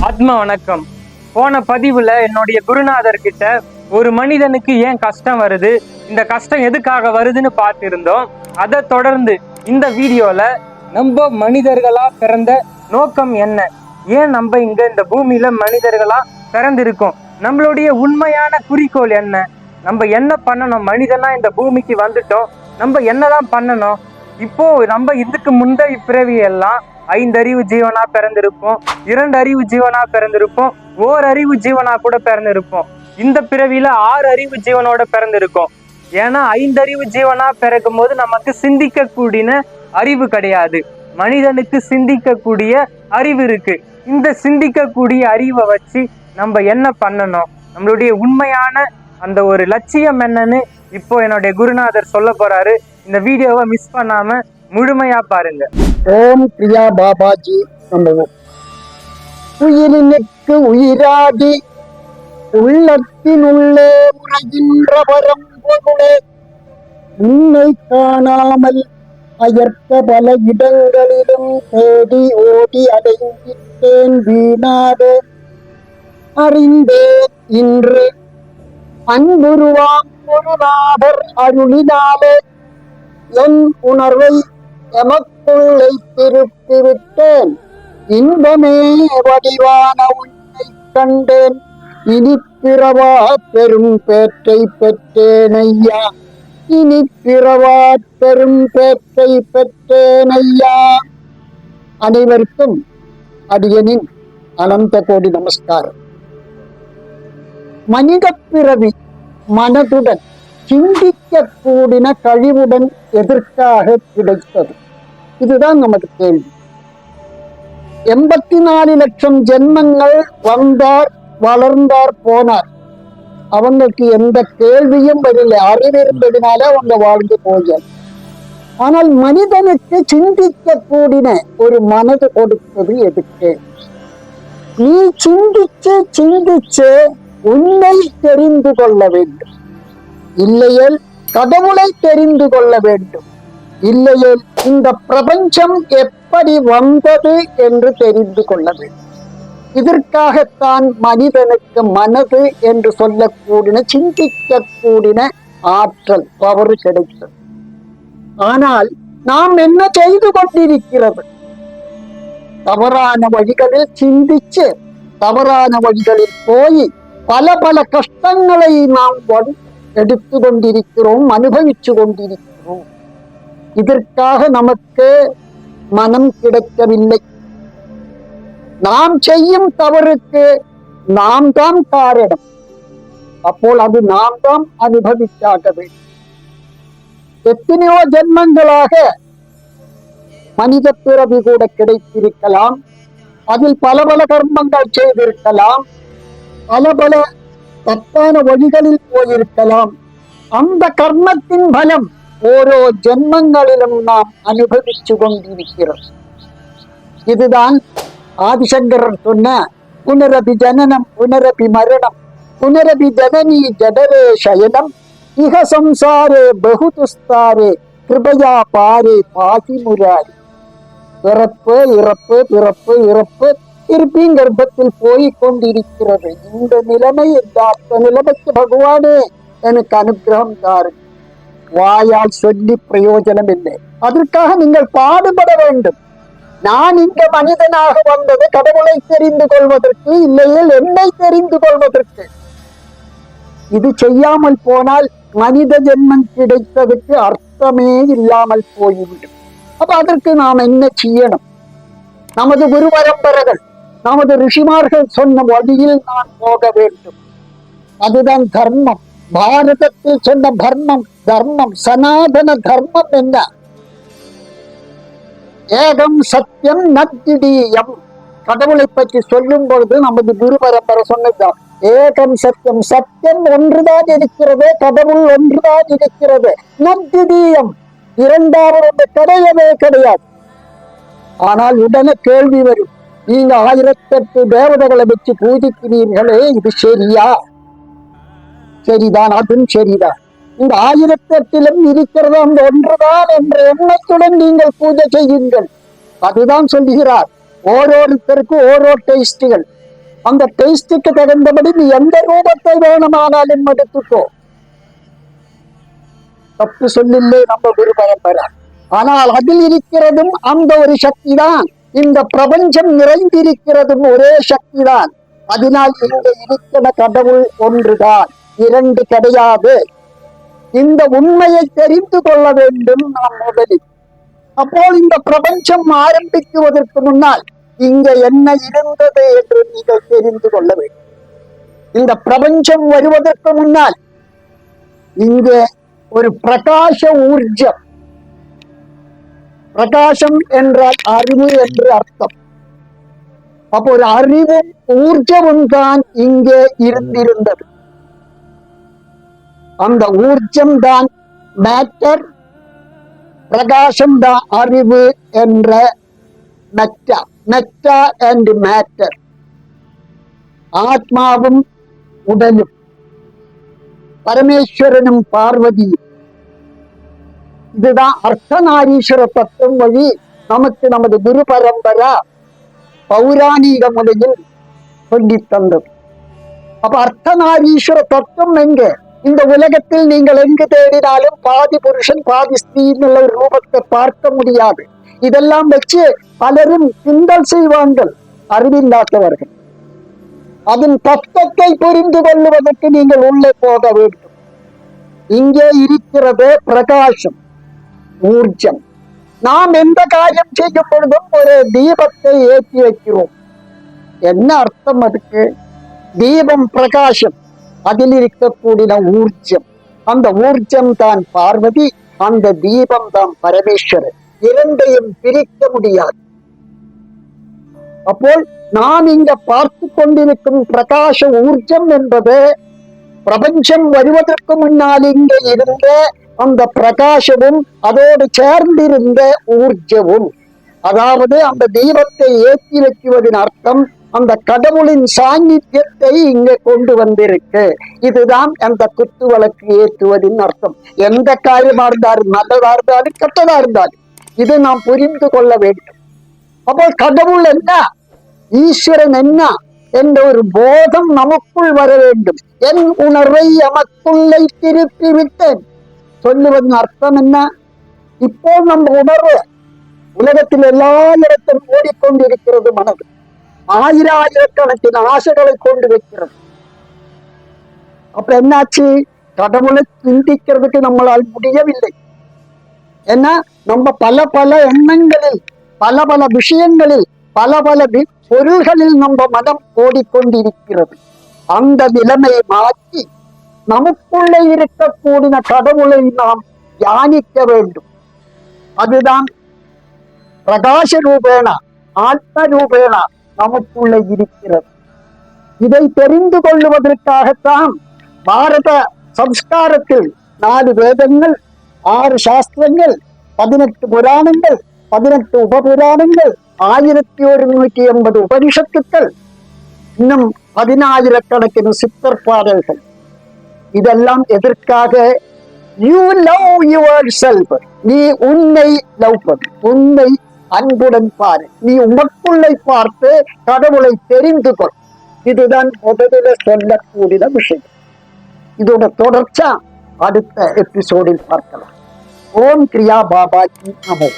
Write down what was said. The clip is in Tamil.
ஆத்ம வணக்கம். போன பதிவுல என்னுடைய குருநாதர் கிட்ட ஒரு மனிதனுக்கு ஏன் கஷ்டம் வருது, இந்த கஷ்டம் எதுக்காக வருதுன்னு பார்த்திருந்தோம். அதை தொடர்ந்து இந்த வீடியோல நம்ம மனிதர்களா பிறந்த நோக்கம் என்ன, ஏன் நம்ம இங்க இந்த பூமியில மனிதர்களா பிறந்திருக்கோம், நம்மளுடைய உண்மையான குறிக்கோள் என்ன, நம்ம என்ன பண்ணணும், மனிதனா இந்த பூமிக்கு வந்துட்டோம், நம்ம என்னதான் பண்ணணும். இப்போ நம்ம இதுக்கு முந்தைய பிறவியெல்லாம் 5 அறிவு ஜீவனா பிறந்திருப்போம், 2 அறிவு ஜீவனா பிறந்திருப்போம், ஓரறிவு ஜீவனா கூட பிறந்திருப்போம். இந்த பிறவியில 6 அறிவு ஜீவனோட பிறந்திருக்கோம். ஏன்னா 5 அறிவு ஜீவனா பிறக்கும் போது நமக்கு சிந்திக்கக்கூடிய அறிவு கிடையாது. மனிதனுக்கு சிந்திக்கக்கூடிய அறிவு இருக்கு. இந்த சிந்திக்கக்கூடிய அறிவை வச்சு நம்ம என்ன பண்ணணும், நம்மளுடைய உண்மையான அந்த ஒரு லட்சியம் என்னன்னு இப்போ என்னுடைய குருநாதர் சொல்ல போறாரு. இந்த வீடியோவை மிஸ் பண்ணாம முழுமையா பாருங்க. ஓம் பிரியா பாபாஜி நம்பவும். உயிரினுக்கு உயிராடி உள்ளத்தினுள்ளே உரைகின்ற பரம்பொருளே, உன்னை காணாமல் அயர்த்த பல இடங்களிலும் தேடி ஓடி அடைந்திட்டேன் வீணாதே. அறிந்தேன் இன்று அன்புருவாம் குருநாதர் அருளினாலே என் உணர்வை எமக்குள்ளே திருப்பிவிட்டேன். இன்பமே வடிவான உன்னை கண்டேன். இனி பிறவா பெரும் பேற்றை பெற்றேன் ஐயா. இனி பிறவா பெரும் பேற்றை பெற்றேன் ஐயா. அனைவருக்கும் அடியனின் அனந்த கோடி நமஸ்காரம். மனித பிறவி மனதுடன் சிந்திக்க கூடின கழிவுடன் எதற்காக கிடைத்தது? இதுதான் நமக்கு கேள்வி. 84 லட்சம் ஜென்மங்கள் வந்தார், வளர்ந்தார், போனார். அவங்களுக்கு எந்த கேள்வியும் வரல. அறிவிருந்ததினால அவங்க வாழ்ந்து போயார். ஆனால் மனிதனுக்கு சிந்திக்க கூடின ஒரு மனது கொடுத்தது எதுக்கு? நீ சிந்திச்சு உன்னை தெரிந்து கொள்ள வேண்டும், இல்லையேல் கடவுளை தெரிந்து கொள்ள வேண்டும், இல்லையேல் இந்த பிரபஞ்சம் எப்படி வந்தது என்று தெரிந்து கொள்ள வேண்டும். இதற்காகத்தான் மனிதனுக்கு மனது என்று சொல்லக்கூடிய சிந்திக்க கூடின ஆற்றல் பவர் கிடைத்தது. ஆனால் நாம் என்ன செய்து கொண்டிருக்கிறது? தவறான வழிகளில் சிந்திச்சு தவறான வழிகளில் போய் பல பல கஷ்டங்களை நாம் எடுத்து கொண்டிருக்கிறோம், அனுபவிச்சு கொண்டிருக்கிறோம். இதற்காக நமக்கு மனம் கிடைக்கவில்லை. நாம் செய்யும் தவறுக்கு நாம் தான் காரணம். அப்போ அது நாம் தான் அனுபவிச்சாக வேண்டும். எத்தனையோ ஜென்மங்களாக மனித பிறவி கூட கிடைத்திருக்கலாம். அதில் பல பல கர்மங்கள் செய்திருக்கலாம், பல பல தப்பான வழிகளில் போயிருக்கலாம். அந்த கர்மத்தின் பலம் ஓரோ ஜென்மங்களிலும் நாம் அனுபவிச்சு கொண்டிருக்கிறோம். இதுதான் ஆதிசங்கரர் சொன்ன புனரபி ஜனனம் புனரபி மரணம் புனரபி ஜனனி ஜடரே சயனம் இக சம்சாரே பகுதுஸ்தாரே கிருபயா பாரே பாசி முராரி. பிறப்பு இறப்பு, பிறப்பு இறப்பு, திருப்பியும் கர்ப்பத்தில் போய் கொண்டிருக்கிறது. இந்த நிலைமை, இந்த நிலைமைக்கு பகவானே எனக்கு அனுகிரகம் தாரு. வாயால் சொல்லி பிரயோஜனம் இல்லை. அதற்காக நீங்கள் பாடுபட வேண்டும். நான் இங்க மனிதனாக வந்தது கடவுளை தெரிந்து கொள்வதற்கு, இல்லையே என்னை தெரிந்து கொள்வதற்கு. இது செய்யாமல் போனால் மனித ஜென்மம் கிடைத்ததுக்கு அர்த்தமே இல்லாமல் போய்விடும். அப்ப அதற்கு நாம் என்ன செய்யணும்? நமது குரு பரம்பரைகள், நமது ரிஷிமார்கள் சொன்ன வழியில் நான் போக வேண்டும். அதுதான் தர்மம். பாரதத்தில் சொன்ன தர்மம் சனாதன தர்மம் என்ன? ஏகம் சத்தியம் நத்திடீயம். கடவுளை பற்றி சொல்லும் பொழுது நமது குரு பரம்பரை சொன்னதுதான் ஏகம் சத்தியம். சத்தியம் ஒன்றுதான் இருக்கிறது, கடவுள் ஒன்றுதான் இருக்கிறது. நத்திடீயம், இரண்டாவது கிடையவே கிடையாது. ஆனால் உடனே கேள்வி வரும், நீங்க 1008 தேவதைகளை வச்சு பூஜிக்கிறீர்களே, இது சரியா? சரிதான், அதுவும் சரிதான். இந்த 1008 இருக்கிறது அந்த ஒன்றுதான் என்ற எண்ணத்துடன் நீங்கள் பூஜை செய்யுங்கள். அதுதான் சொல்லுகிறார். ஓரோருத்தருக்கு ஓரோ டேஸ்டுகள். அந்த டேஸ்டுக்கு தகுந்தபடி நீ எந்த ரூபத்தை வேணுமானாலும் எடுத்துக்கோ. தப்பு சொல்லில்லை நம்ம குரு பரம்பரை. ஆனால் அதில் இருக்கிறதும் அந்த ஒரு சக்தி தான். இந்த பிரபஞ்சம் நிறைந்திருக்கிறதும் ஒரே சக்தி தான். அதனால் இங்க இருக்கிற கடவுள் ஒன்றுதான், இரண்டு கிடையாது. இந்த உண்மையை தெரிந்து கொள்ள வேண்டும் நாம் முதலில். அப்போ இந்த பிரபஞ்சம் ஆரம்பிக்குவதற்கு முன்னால் இங்க என்ன இருந்தது என்று நீங்கள் தெரிந்து கொள்ள வேண்டும். இந்த பிரபஞ்சம் வருவதற்கு முன்னால் இங்கே ஒரு பிரகாச ஊர்ஜம், பிரகாசம் என்றால் அறிவு என்று அர்த்தம். அப்போ ஒரு அறிவும் ஊர்ஜமும் தான் இங்கே இருந்திருந்தது. அந்த ஊர்ஜம் தான் மேட்டர், பிரகாசம் தான் அறிவு என்ற மெட்டா. மெட்டா அண்ட் மேட்டர், ஆத்மாவும் உடலும், பரமேஸ்வரனும் பார்வதியும். இதுதான் அர்த்தநாரீஸ்வர தத்துவம் வழி நமக்கு நமது குரு பரம்பரா பௌராணிக முறையில் சொல்லி தந்தது. அப்ப அர்த்தநாரீஸ்வர தத்துவம் எங்க? இந்த உலகத்தில் நீங்கள் எங்கு தேடினாலும் பாதி புருஷன் பாதி ஸ்திரீ ரூபத்தை பார்க்க முடியாது. இதெல்லாம் வச்சு பலரும் கிண்டல் செய்வார்கள், அறிவில்லாதவர்கள். அதன் தத்துவத்தை புரிந்து கொள்வதற்கு நீங்கள் உள்ளே போக வேண்டும். இங்கே இருக்கிறது பிரகாசம், ஊர்ஜம். நாம் எந்த காரியம் செய்யும் பொழுதும் ஒரு தீபத்தை ஏற்றி வைக்கிறோம். என்ன அர்த்தம் அதுக்கு? தீபம் பிரகாசம், அதில் இருக்கக்கூடிய ஊர்ஜம். அந்த ஊர்ஜம் தான் பார்வதி, அந்த தீபம் தான் பரமேஸ்வரன். இரண்டையும் பிரிக்க முடியாது. அப்போ நாம் இங்க பார்த்து கொண்டிருக்கும் பிரகாச ஊர்ஜம் என்பது பிரபஞ்சம் வருவதற்கு முன்னால் இங்க இருந்த அந்த பிரகாசமும் அதோடு சேர்ந்திருந்த ஊர்ஜமும். அதாவது அந்த தீபத்தை ஏற்றி வைக்குவதின் அர்த்தம் அந்த கடவுளின் சாநித்தியத்தை இங்க கொண்டு வந்திருக்கு. இதுதான் அந்த குத்து வழக்கு ஏற்றுவதின் அர்த்தம். எந்த காரியமா இருந்தாலும், நல்லதா இருந்தாலும் கெட்டதா இருந்தாலும், இது நாம் புரிந்து கொள்ள வேண்டும். அப்போ கடவுள் என்ன, ஈஸ்வரன் என்ன என்ற ஒரு போதம் நமக்குள் வர வேண்டும். என் உணர்வை எமக்குள்ளே திருப்பி விட்டேன் சொல்லுவதன் அர்த்தம் என்ன? இப்போ நம்ம உணர்வு உலகத்தில் எல்லா இடத்திலும் ஓடிக்கொண்டிருக்கிறது. மனது ஆயிரக்கணக்கின் ஆசைகளை கொண்டு வைக்கிறது. அப்ப என்னாச்சு? கடவுளை சிந்திக்கிறதுக்கு நம்மளால் முடியவில்லை. ஏன்னா நம்ம பல எண்ணங்களில், பல விஷயங்களில், பல பொருள்களில் நம்ம மனம் ஓடிக்கொண்டிருக்கிறது. அந்த நிலைமையை மாற்றி நமக்குள்ளே இருக்கக்கூடிய கடவுளை நாம் தியானிக்க வேண்டும். அதுதான் பிரகாச ரூபேணா, ஆத்ம ரூபேணா நமக்குள்ளே இருக்கிறது. இதை தெரிந்து கொள்வதற்காகத்தான் பாரத சம்ஸ்காரத்தில் 4 வேதங்கள், 6 சாஸ்திரங்கள், 18 புராணங்கள், 18 உபபுராணங்கள், 1180 உபனிஷத்துக்கள், இன்னும் 10,000கணக்கின் சித்தர் பாடல்கள். இதெல்லாம் எதற்காக? You love your self. நீ உன்னை லவ் பண்ணு, உன்னை அன்புடன் பாரு, நீ உனக்குள்ளே பார்த்து கடவுளை தெரிந்து கொள். இதுதான் முதலில் சொல்லக்கூடிய விஷயம். இதோட தொடர்ச்சா அடுத்த எபிசோடில் பார்க்கலாம். ஓம் கிரியா பாபாஜி நமோ.